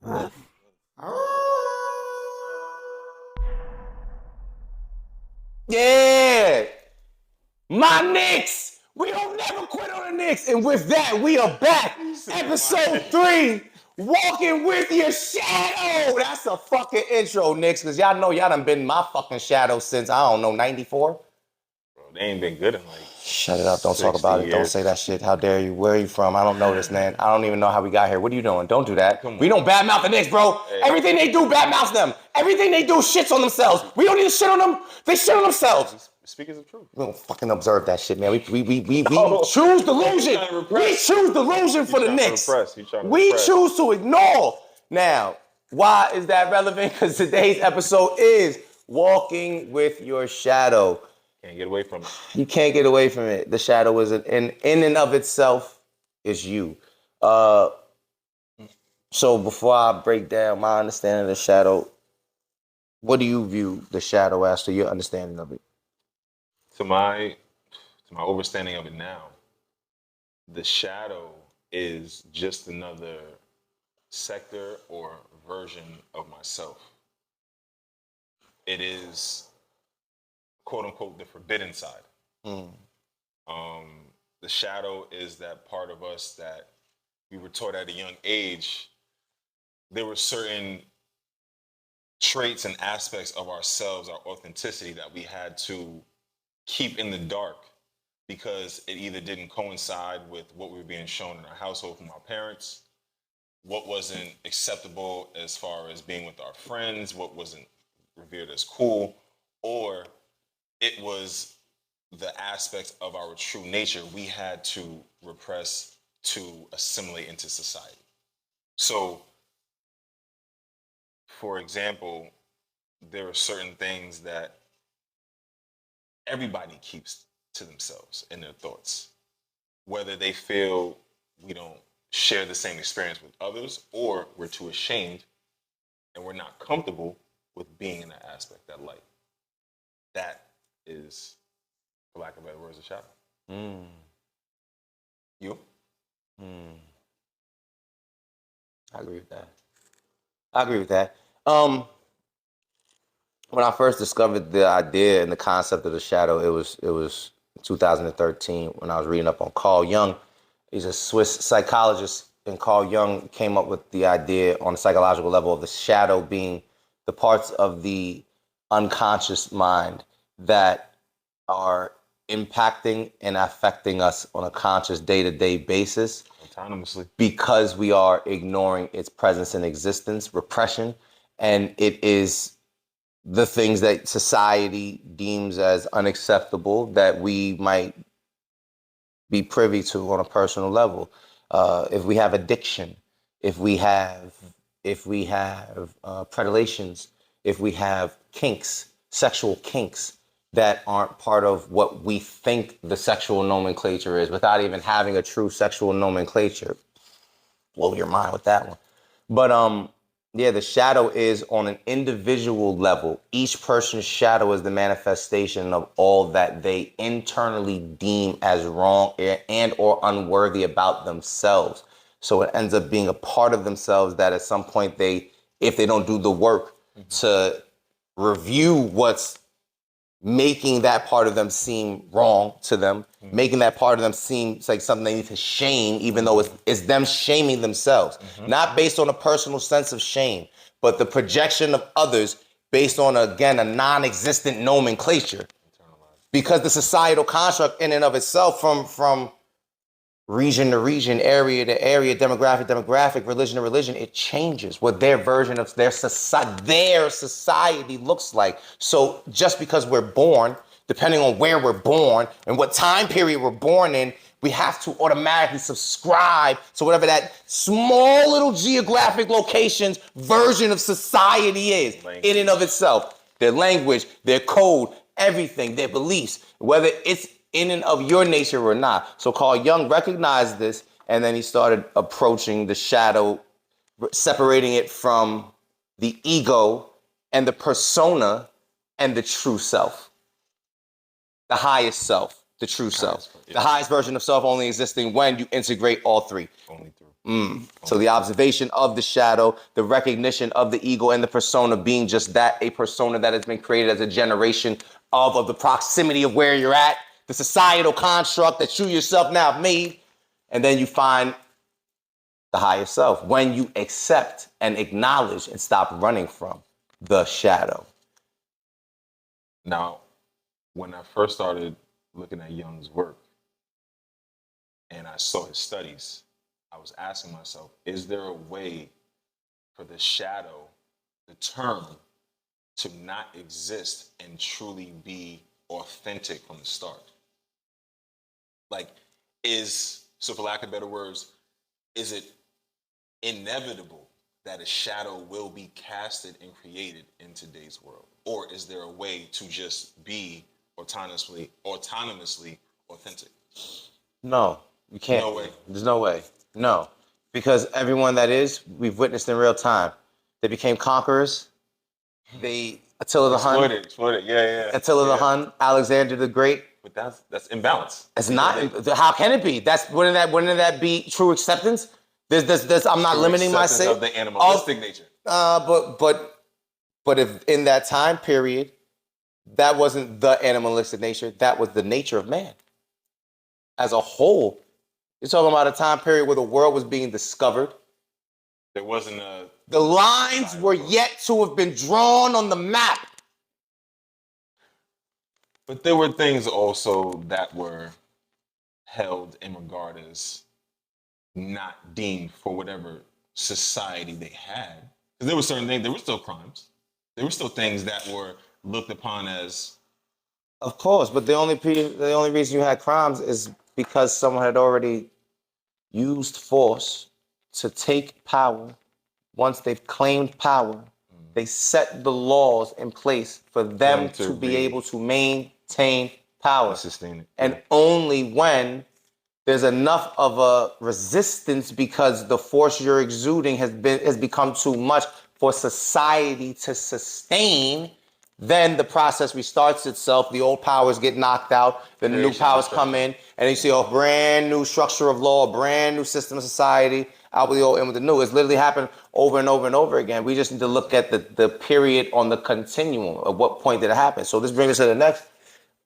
Yeah! My Knicks! We don't never quit on the Knicks. And with that, we are back. Episode 3, Walking with Your Shadow. That's a fucking intro, Knicks, because y'all know y'all done been my fucking shadow since, I don't know, 94? Bro, they ain't been good in like Shut it up. Don't talk about it. years. Don't say that shit. How dare you? Where are you from? I don't know this, man. I don't even know how we got here. What are you doing? Don't do that. We don't badmouth the Knicks, bro. Hey. Everything they do, badmouths them. Everything they do shits on themselves. We don't need to shit on them. They shit on themselves. Speakers of truth. We don't fucking observe that shit, man. We choose delusion. We choose delusion for the Knicks. We choose to ignore. Now, why is that relevant? Because today's episode is Walking with Your Shadow. Can't get away from it. You can't get away from it. The shadow is in and of itself is you. So before I break down my understanding of the shadow, what do you view the shadow as to your understanding of it? To my understanding of it now, the shadow is just another sector or version of myself. It is, quote unquote, the forbidden side. The shadow is that part of us that we were taught at a young age. There were certain traits and aspects of ourselves, our authenticity, that we had to keep in the dark because it either didn't coincide with what we were being shown in our household from our parents, what wasn't acceptable as far as being with our friends, what wasn't revered as cool, or it was the aspects of our true nature we had to repress to assimilate into society. So, for example, there are certain things that everybody keeps to themselves in their thoughts, whether they feel we don't share the same experience with others or we're too ashamed and we're not comfortable with being in that aspect, that light. That is, for lack of better words, a shadow. You? I agree with that. When I first discovered the idea and the concept of the shadow, it was 2013 when I was reading up on Carl Jung. He's a Swiss psychologist, and Carl Jung came up with the idea on a psychological level of the shadow being the parts of the unconscious mind that are impacting and affecting us on a conscious day-to-day basis autonomously because we are ignoring its presence and existence, repression, and it is the things that society deems as unacceptable that we might be privy to on a personal level. If we have addiction, if we have predilections, if we have kinks, sexual kinks that aren't part of what we think the sexual nomenclature is, without even having a true sexual nomenclature. Blow your mind with that one. But yeah, the shadow is on an individual level. Each person's shadow is the manifestation of all that they internally deem as wrong and or unworthy about themselves. So it ends up being a part of themselves that at some point if they don't do the work to review what's making that part of them seem wrong to them, making that part of them seem like something they need to shame, even though it's them shaming themselves. Not based on a personal sense of shame, but the projection of others based on, again, a non-existent nomenclature. Because the societal construct in and of itself, from region to region, area to area, demographic to demographic, religion to religion, it changes what their version of their society looks like. So just because we're born, depending on where we're born and what time period we're born in, we have to automatically subscribe to whatever that small little geographic location's version of society is in and of itself. Their language, their code, everything, their beliefs, whether it's in and of your nature or not. So Carl Jung recognized this, and then he started approaching the shadow, separating it from the ego and the persona and the true self. The highest self, the true self. The highest version of self only existing when you integrate all three. Only through. So the observation of the shadow, the recognition of the ego and the persona being just that, a persona that has been created as a generation of the proximity of where you're at, the societal construct that you yourself now have made. And then you find the higher self when you accept and acknowledge and stop running from the shadow. Now, when I first started looking at Jung's work and I saw his studies, I was asking myself, is there a way for the shadow, the term, to not exist and truly be authentic from the start? Like, so for lack of better words, is it inevitable that a shadow will be casted and created in today's world? Or is there a way to just be autonomously authentic? No, you can't. No way. There's no way. No. Because everyone that is, we've witnessed in real time. They became conquerors. Attila the Hun. Exploited. Yeah. Attila the Hun, Alexander the Great. But that's imbalance. It's not. How can it be? Wouldn't that be true acceptance? I'm not limiting myself of the animalistic nature. But if in that time period, that wasn't the animalistic nature, that was the nature of man. As a whole, you're talking about a time period where the world was being discovered. There wasn't the lines were yet to have been drawn on the map. But there were things also that were held in regard as not deemed for whatever society they had. Because there were certain things, there were still crimes. There were still things that were looked upon as. Of course, but the only reason you had crimes is because someone had already used force to take power. Once they've claimed power, they set the laws in place for them to be able to maintain power. Sustain it. And only when there's enough of a resistance because the force you're exuding has become too much for society to sustain, then the process restarts itself. The old powers get knocked out, then the new powers come in, and you see a brand new structure of law, a brand new system of society, out with the old, in with the new. It's literally happened over and over and over again. We just need to look at the period on the continuum of what point did it happen. So this brings us to the next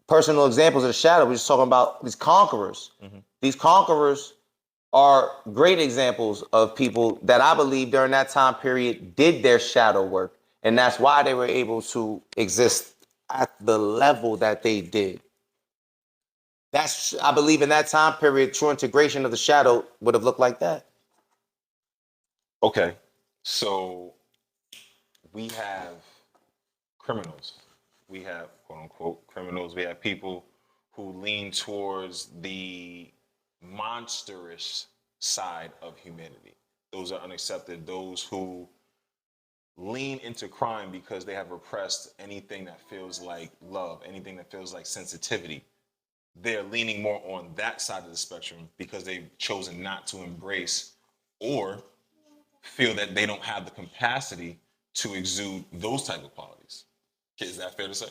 personal examples of the shadow. We're just talking about these conquerors. Mm-hmm. These conquerors are great examples of people that I believe during that time period did their shadow work. And that's why they were able to exist at the level that they did. I believe in that time period, true integration of the shadow would have looked like that. Okay, so we have criminals. We have, quote unquote, criminals. We have people who lean towards the monstrous side of humanity. Those are unaccepted. Those who lean into crime because they have repressed anything that feels like love, anything that feels like sensitivity. They're leaning more on that side of the spectrum because they've chosen not to embrace or feel that they don't have the capacity to exude those type of qualities. Is that fair to say?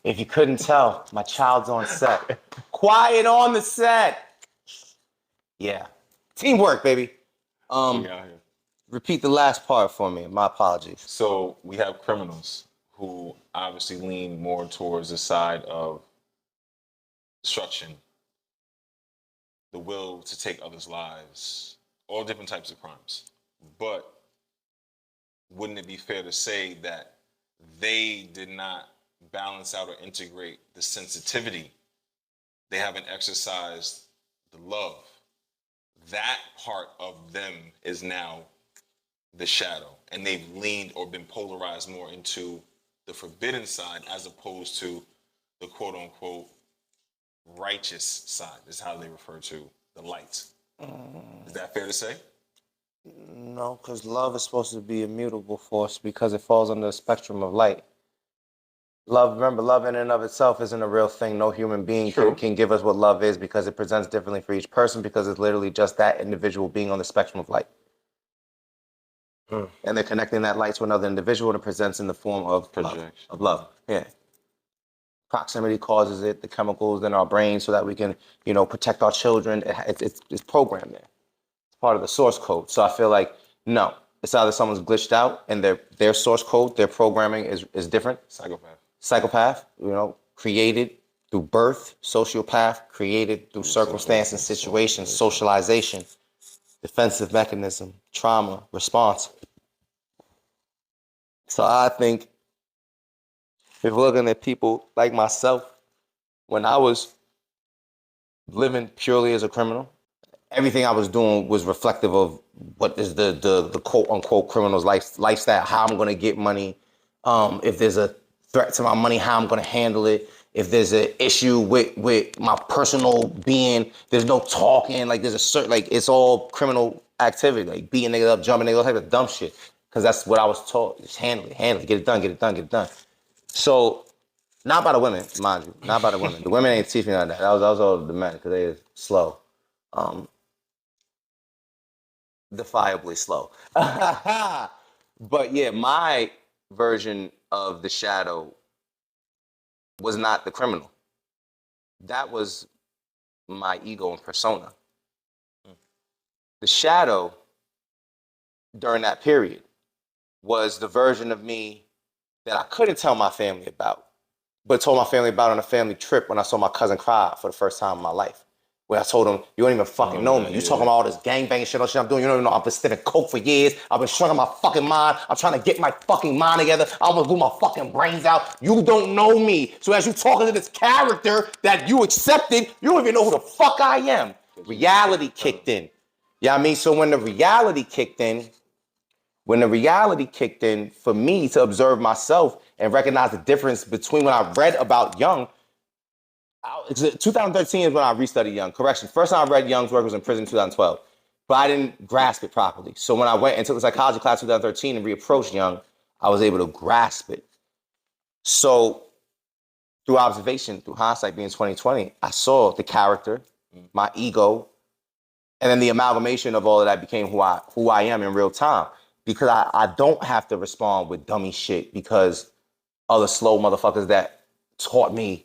If you couldn't tell, my child's on set. Quiet on the set. Yeah. Teamwork, baby. Repeat the last part for me. My apologies. So we have criminals who obviously lean more towards the side of destruction, the will to take others' lives, all different types of crimes. But wouldn't it be fair to say that they did not balance out or integrate the sensitivity? They haven't exercised the love. That part of them is now the shadow, and they've leaned or been polarized more into the forbidden side as opposed to the quote unquote righteous side, is how they refer to the light. Is that fair to say? No, because love is supposed to be a mutable force because it falls under the spectrum of light. Love, remember, love in and of itself isn't a real thing. No human being can give us what love is because it presents differently for each person because it's literally just that individual being on the spectrum of light. And they're connecting that light to another individual and it presents in the form of Projection. love. Yeah. Proximity causes it, the chemicals in our brain so that we can, protect our children. It's programmed there. It's part of the source code. So I feel like, no, it's either someone's glitched out and their source code, their programming is different. Psychopath, created through birth, sociopath, created through circumstance and situations, socialization, defensive mechanism, trauma, response. So I think if we're looking at people like myself, when I was living purely as a criminal, everything I was doing was reflective of what is the quote unquote criminal's lifestyle, how I'm gonna get money, if there's a threat to my money, how I'm gonna handle it. If there's an issue with my personal being, there's no talking, like there's a certain, like it's all criminal activity, like beating niggas up, jumping niggas, all type of dumb shit. Cause that's what I was taught. Just handle it, get it done. So, not by the women, mind you, not by the women. The women ain't teach me none of that. That was all the men, cause they is slow. Defiably slow. But yeah, my version of the shadow was not the criminal. That was my ego and persona. The shadow during that period was the version of me that I couldn't tell my family about, but told my family about on a family trip when I saw my cousin cry for the first time in my life. Where I told him, you don't even fucking know me. You talking about all this gangbanging shit, all shit I'm doing. You don't even know I've been sniffing coke for years. I've been shrinking my fucking mind. I'm trying to get my fucking mind together. I almost blew my fucking brains out. You don't know me. So as you talking to this character that you accepted, you don't even know who the fuck I am. Reality kicked in. Yeah, I mean, so when the reality kicked in for me to observe myself and recognize the difference between when I read about Young, 2013 is when I restudied Young. Correction, first time I read Young's work was in prison in 2012, but I didn't grasp it properly. So when I went and took the psychology class in 2013 and reapproached Young, I was able to grasp it. So through observation, through hindsight being 2020, I saw the character, my ego, and then the amalgamation of all of that became who I am in real time. Because I don't have to respond with dummy shit because other slow motherfuckers that taught me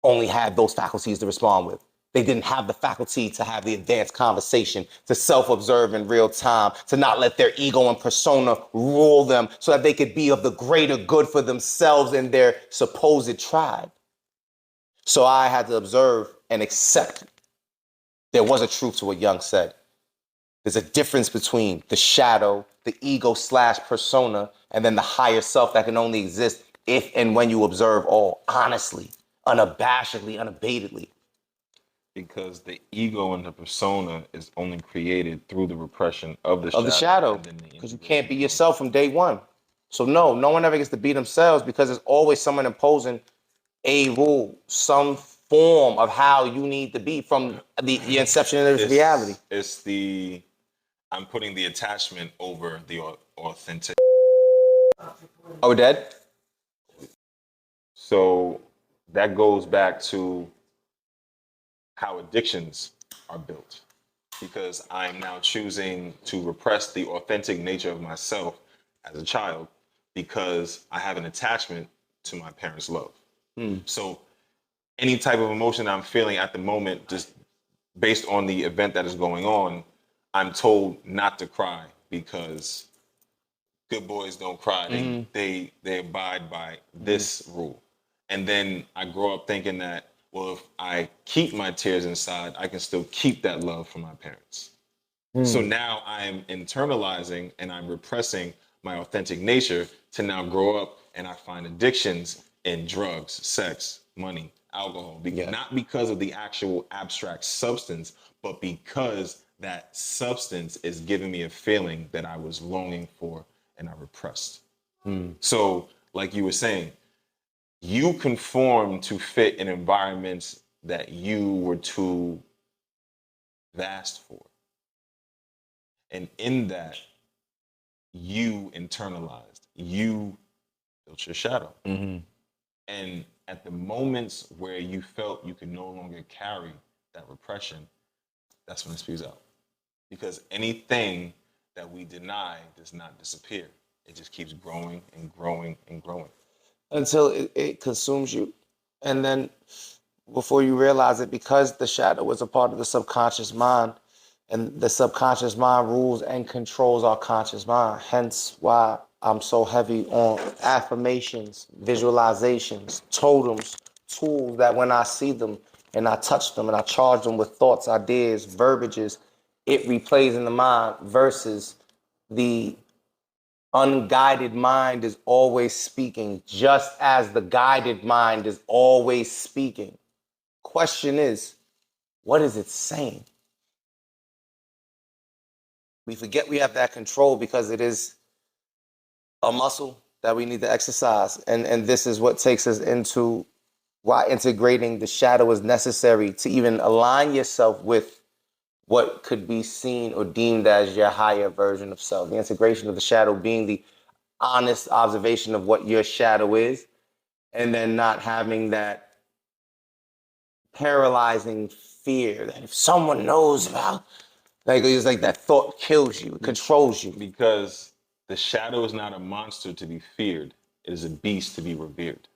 only had those faculties to respond with. They didn't have the faculty to have the advanced conversation, to self-observe in real time, to not let their ego and persona rule them so that they could be of the greater good for themselves and their supposed tribe. So I had to observe and accept there was a truth to what Young said. There's a difference between the shadow, the ego / persona, and then the higher self that can only exist if and when you observe all, honestly, unabashedly, unabatedly. Because the ego and the persona is only created through the repression of the shadow. Because you can't be yourself from day one. So no one ever gets to be themselves because there's always someone imposing a rule, some form of how you need to be from the inception of this reality. I'm putting the attachment over the authentic. Oh, we're dead? So that goes back to how addictions are built. Because I'm now choosing to repress the authentic nature of myself as a child because I have an attachment to my parents' love. So any type of emotion I'm feeling at the moment, just based on the event that is going on, I'm told not to cry because good boys don't cry. They abide by this rule. And then I grow up thinking that, well, if I keep my tears inside, I can still keep that love from my parents. So now I'm internalizing and I'm repressing my authentic nature to now grow up and I find addictions in drugs, sex, money, alcohol. Not because of the actual abstract substance, but because that substance is giving me a feeling that I was longing for and I repressed. So, like you were saying, you conform to fit in environments that you were too vast for. And in that, you internalized, you built your shadow. And at the moments where you felt you could no longer carry that repression, that's when it spews out. Because anything that we deny does not disappear. It just keeps growing and growing and growing. Until it consumes you. And then before you realize it, because the shadow is a part of the subconscious mind, and the subconscious mind rules and controls our conscious mind. Hence why I'm so heavy on affirmations, visualizations, totems, tools that when I see them and I touch them and I charge them with thoughts, ideas, verbiages, it replays in the mind versus the unguided mind is always speaking, just as the guided mind is always speaking. Question is, what is it saying? We forget we have that control because it is a muscle that we need to exercise. And this is what takes us into why integrating the shadow is necessary to even align yourself with what could be seen or deemed as your higher version of self. The integration of the shadow being the honest observation of what your shadow is, and then not having that paralyzing fear that if someone knows about, like it's like that thought kills you, it controls you. Because the shadow is not a monster to be feared. It is a beast to be revered.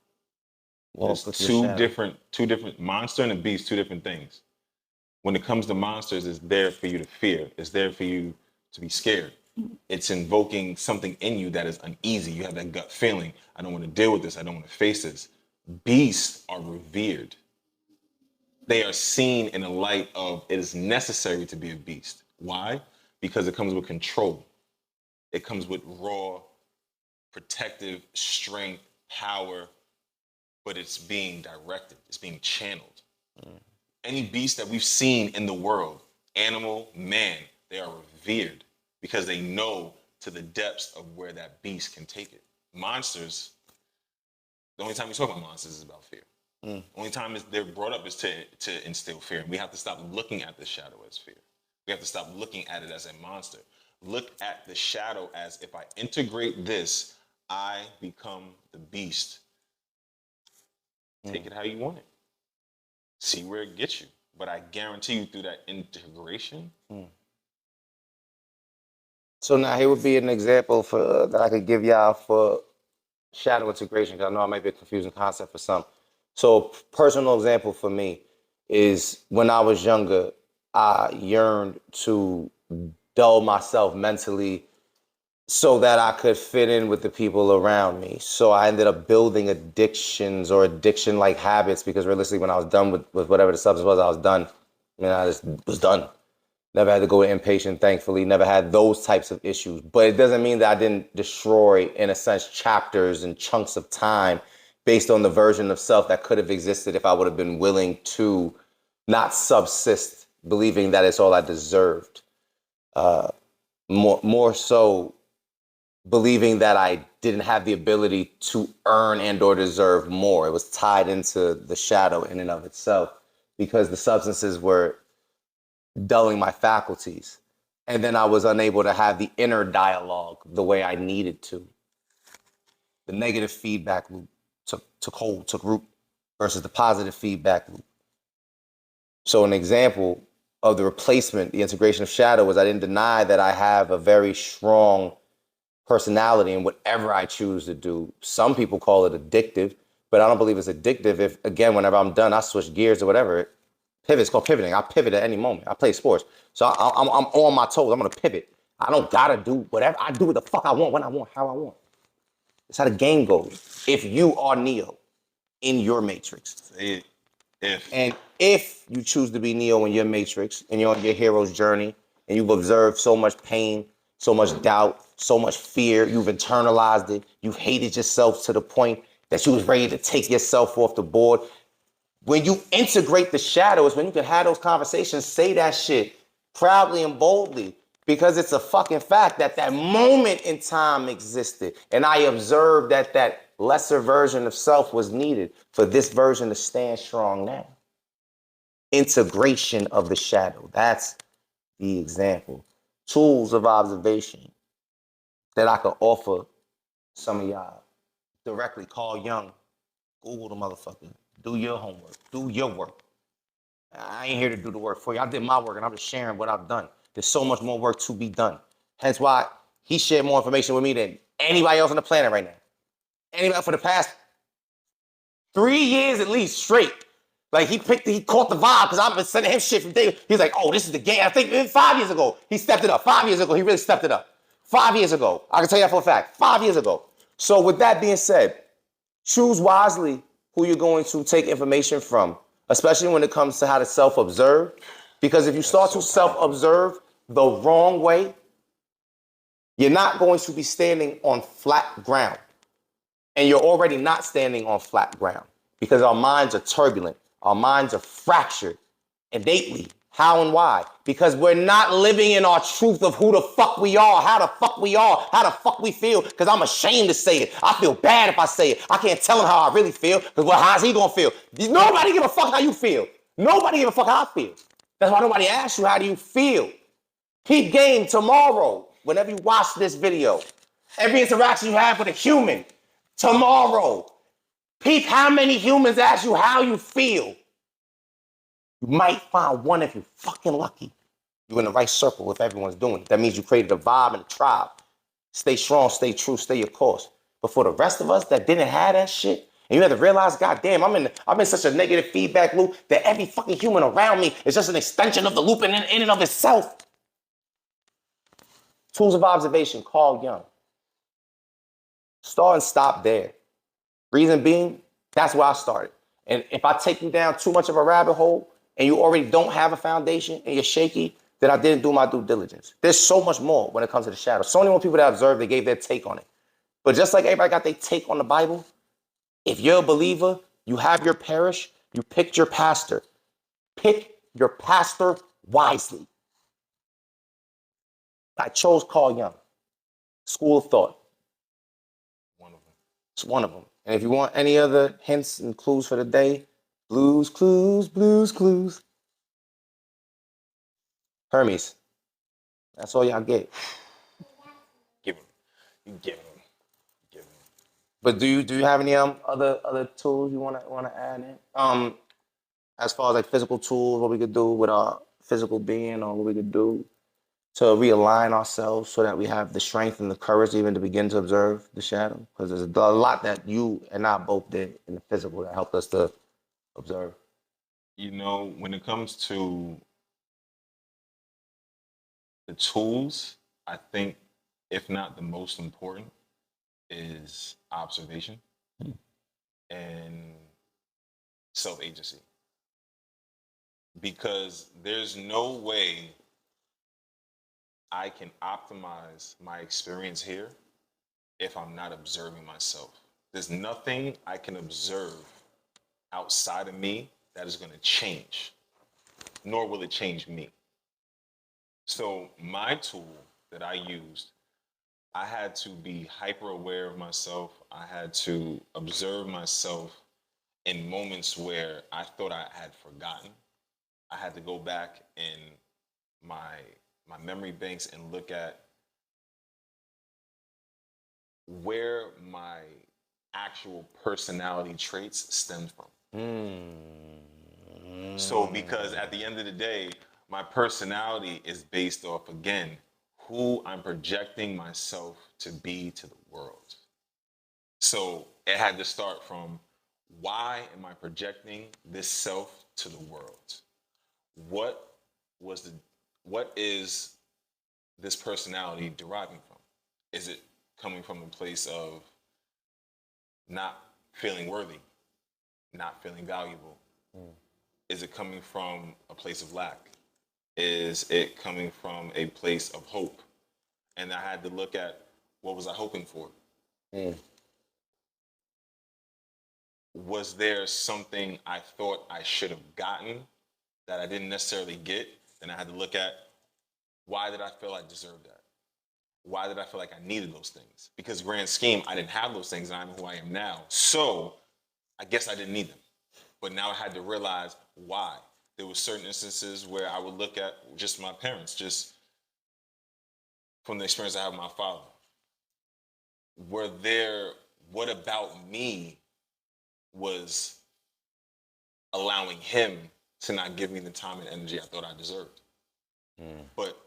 There's two different monster and a beast, two different things. When it comes to monsters, it's there for you to fear. It's there for you to be scared. It's invoking something in you that is uneasy. You have that gut feeling. I don't want to deal with this. I don't want to face this. Beasts are revered. They are seen in a light of it is necessary to be a beast. Why? Because it comes with control. It comes with raw, protective strength, power, but it's being directed. It's being channeled. Any beast that we've seen in the world, animal, man, they are revered because they know to the depths of where that beast can take it. Monsters, the only time we talk about monsters is about fear. The only time they're brought up is to instill fear. And we have to stop looking at the shadow as fear. We have to stop looking at it as a monster. Look at the shadow as if I integrate this, I become the beast. Take it how you want it. See where it gets you. But I guarantee you through that integration. So now here would be an example for that I could give y'all for shadow integration, because I know it might be a confusing concept for some. So personal example for me is when I was younger, I yearned to dull myself mentally so that I could fit in with the people around me. So I ended up building addictions or addiction-like habits because realistically, when I was done with whatever the substance was, I was done. I mean, I just was done. Never had to go to inpatient, thankfully. Never had those types of issues. But it doesn't mean that I didn't destroy, in a sense, chapters and chunks of time based on the version of self that could have existed if I would have been willing to not subsist, believing that it's all I deserved. More so believing that I didn't have the ability to earn and or deserve more. It was tied into the shadow in and of itself because the substances were dulling my faculties. And then I was unable to have the inner dialogue the way I needed to. The negative feedback loop took root versus the positive feedback loop. So an example of the replacement, the integration of shadow, was I didn't deny that I have a very strong personality in whatever I choose to do. Some people call it addictive, but I don't believe it's addictive if, again, whenever I'm done, I switch gears or whatever. Pivot, it's called pivoting. I pivot at any moment. I play sports. So I'm on my toes. I'm going to pivot. I don't got to do whatever. I do what the fuck I want, when I want, how I want. That's how the game goes. If you are Neo in your matrix. And if you choose to be Neo in your matrix and you're on your hero's journey and you've observed so much pain, so much doubt, so much fear, you've internalized it, you've hated yourself to the point that you was ready to take yourself off the board. When you integrate the shadows, when you can have those conversations, say that shit proudly and boldly, because it's a fucking fact that that moment in time existed. And I observed that that lesser version of self was needed for this version to stand strong now. Integration of the shadow. That's the example. Tools of observation that I could offer some of y'all. Directly call Young, Google the motherfucker, do your homework, do your work. I ain't here to do the work for you. I did my work and I'm just sharing what I've done. There's so much more work to be done. Hence why he shared more information with me than anybody else on the planet right now. Anybody for the past 3 years at least straight. Like he caught the vibe because I've been sending him shit from day. He's like, oh, this is the game. I think 5 years ago, he stepped it up. 5 years ago, he really stepped it up. 5 years ago. I can tell you that for a fact. 5 years ago. So with that being said, choose wisely who you're going to take information from, especially when it comes to how to self-observe. Because if you start to self-observe the wrong way, you're not going to be standing on flat ground. And you're already not standing on flat ground because our minds are turbulent. Our minds are fractured innately. How and why? Because we're not living in our truth of who the fuck we are, how the fuck we are, how the fuck we feel. Because I'm ashamed to say it. I feel bad if I say it. I can't tell him how I really feel because well, how's he gonna feel? Nobody give a fuck how you feel. Nobody give a fuck how I feel. That's why nobody asks you how do you feel. Keep game tomorrow whenever you watch this video. Every interaction you have with a human, tomorrow, peep how many humans ask you how you feel. You might find one if you're fucking lucky. You're in the right circle if everyone's doing it. That means you created a vibe and a tribe. Stay strong, stay true, stay your course. But for the rest of us that didn't have that shit, and you have to realize, God damn, I'm in such a negative feedback loop that every fucking human around me is just an extension of the loop in and of itself. Tools of observation, Carl Jung. Start and stop there. Reason being, that's where I started. And if I take you down too much of a rabbit hole and you already don't have a foundation and you're shaky, then I didn't do my due diligence. There's so much more when it comes to the shadow. So many more people that observed, they gave their take on it. But just like everybody got their take on the Bible, if you're a believer, you have your parish, you picked your pastor. Pick your pastor wisely. I chose Carl Jung. School of thought. One of them. It's one of them. And if you want any other hints and clues for the day, blues, clues, blues, clues. Hermes. That's all y'all get. Give him. You give him. Give him. But do you have any other tools you wanna add in? As far as like physical tools, what we could do with our physical being, or what we could do to realign ourselves so that we have the strength and the courage even to begin to observe the shadow? Because there's a lot that you and I both did in the physical that helped us to observe. You know, when it comes to the tools, I think, if not the most important, is observation and self-agency. Because there's no way I can optimize my experience here if I'm not observing myself. There's nothing I can observe outside of me that is going to change, nor will it change me. So my tool that I used, I had to be hyper aware of myself. I had to observe myself in moments where I thought I had forgotten. I had to go back in my memory banks and look at where my actual personality traits stemmed from. So because at the end of the day, my personality is based off, again, who I'm projecting myself to be to the world. So it had to start from, why am I projecting this self to the world? What is this personality deriving from? Is it coming from a place of not feeling worthy, not feeling valuable? Is it coming from a place of lack? Is it coming from a place of hope? And I had to look at, what was I hoping for? Was there something I thought I should have gotten that I didn't necessarily get? Then I had to look at, why did I feel I deserved that? Why did I feel like I needed those things? Because grand scheme, I didn't have those things and I'm who I am now. So I guess I didn't need them. But now I had to realize why. There were certain instances where I would look at just my parents, just from the experience I had with my father. What about me was allowing him to not give me the time and energy I thought I deserved? But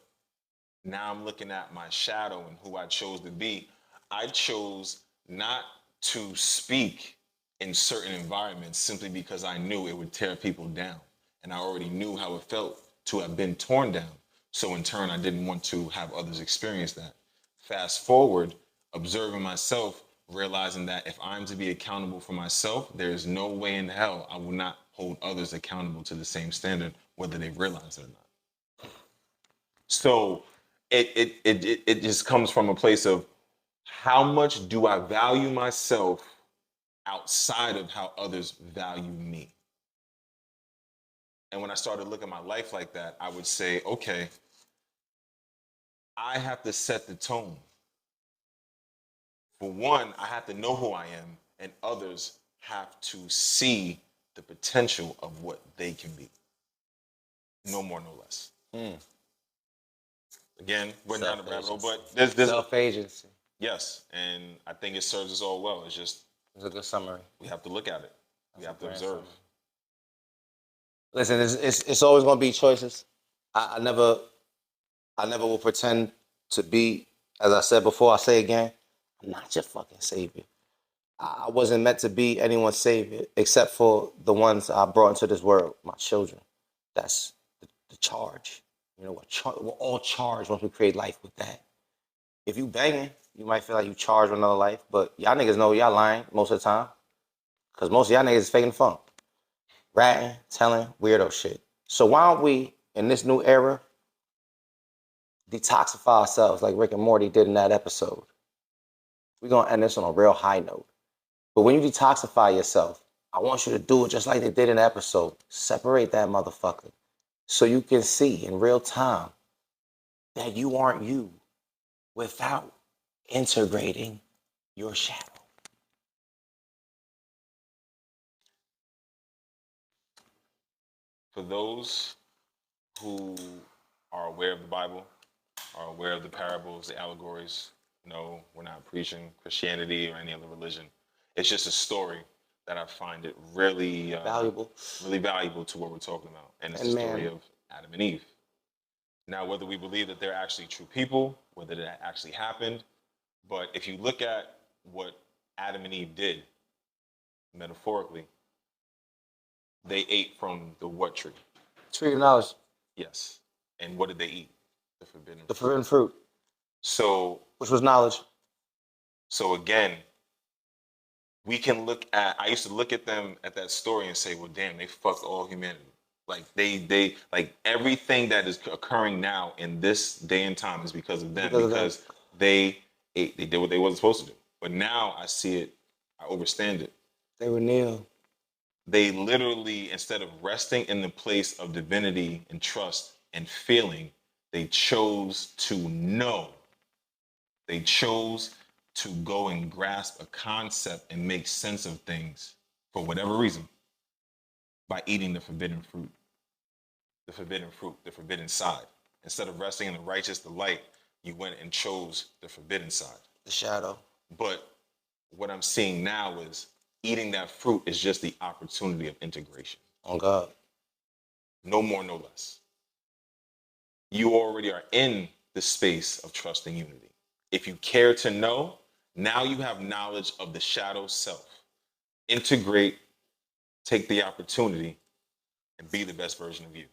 Now I'm looking at my shadow and who I chose to be. I chose not to speak in certain environments simply because I knew it would tear people down. And I already knew how it felt to have been torn down. So in turn, I didn't want to have others experience that. Fast forward, observing myself, realizing that if I'm to be accountable for myself, there is no way in hell I will not hold others accountable to the same standard, whether they realize it or not. So it just comes from a place of how much do I value myself outside of how others value me? And when I started looking at my life like that, I would say, okay, I have to set the tone. For one, I have to know who I am, and others have to see the potential of what they can be. No more, no less. Again, we're down the rabbit hole, but there's self-agency. Yes, and I think it serves us all well. It's just It's a good summary. we have to look at it. We have to observe. Listen, it's always gonna be choices. I never will pretend to be, as I said before, I say again, I'm not your fucking savior. I wasn't meant to be anyone's savior except for the ones I brought into this world, my children. That's the charge. You know, we're all charged once we create life with that. If you banging, you might feel like you charged with another life, but y'all niggas know y'all lying most of the time. Because most of y'all niggas is faking the funk. Ratting, telling, weirdo shit. So why don't we, in this new era, detoxify ourselves like Rick and Morty did in that episode? We're going to end this on a real high note. But when you detoxify yourself, I want you to do it just like they did in the episode. Separate that motherfucker so you can see in real time that you aren't you without integrating your shadow. For those who are aware of the Bible, are aware of the parables, the allegories, no, we're not preaching Christianity or any other religion. It's just a story that I find it really valuable to what we're talking about. And it's the story of Adam and Eve. Now, whether we believe that they're actually true people, whether that actually happened, but if you look at what Adam and Eve did, metaphorically, they ate from the what tree? Tree of knowledge. Yes. And what did they eat? The forbidden fruit. So, which was knowledge. So again, we can look at, I used to look at them at that story and say, well, damn, they fucked all humanity. Like they like everything that is occurring now in this day and time is because of them, because they did what they wasn't supposed to do. But now I see it, I understand it. They were Neo. They literally, instead of resting in the place of divinity and trust and feeling, they chose to know. They chose to go and grasp a concept and make sense of things for whatever reason by eating the forbidden fruit. The forbidden side. Instead of resting in the righteous, the light, you went and chose the forbidden side. The shadow. But what I'm seeing now is eating that fruit is just the opportunity of integration. On God. No more, no less. You already are in the space of trust and unity. If you care to know, now you have knowledge of the shadow self. Integrate, take the opportunity, and be the best version of you.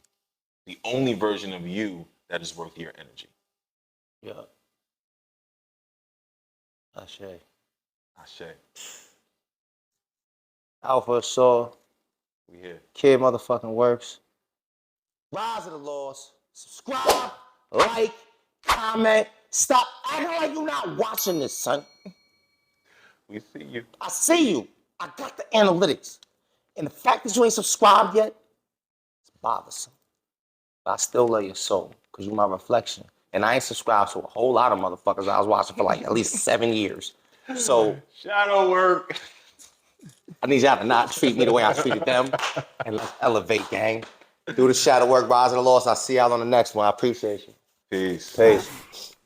The only version of you that is worth your energy. Yeah. Ashe. Ashe. Alpha Ausar. We here. KYD motherfucking Works. Rise of the Laws. Subscribe, like, comment. Stop acting like you're not watching this, son. We see you. I see you. I got the analytics. And the fact that you ain't subscribed yet, it's bothersome. But I still love your soul, because you're my reflection. And I ain't subscribed to a whole lot of motherfuckers I was watching for like at least 7 years. So shadow work. I need y'all to not treat me the way I treated them. And let's elevate, gang. Do the shadow work, rise of the lost. I'll see y'all on the next one. I appreciate you. Peace. Peace.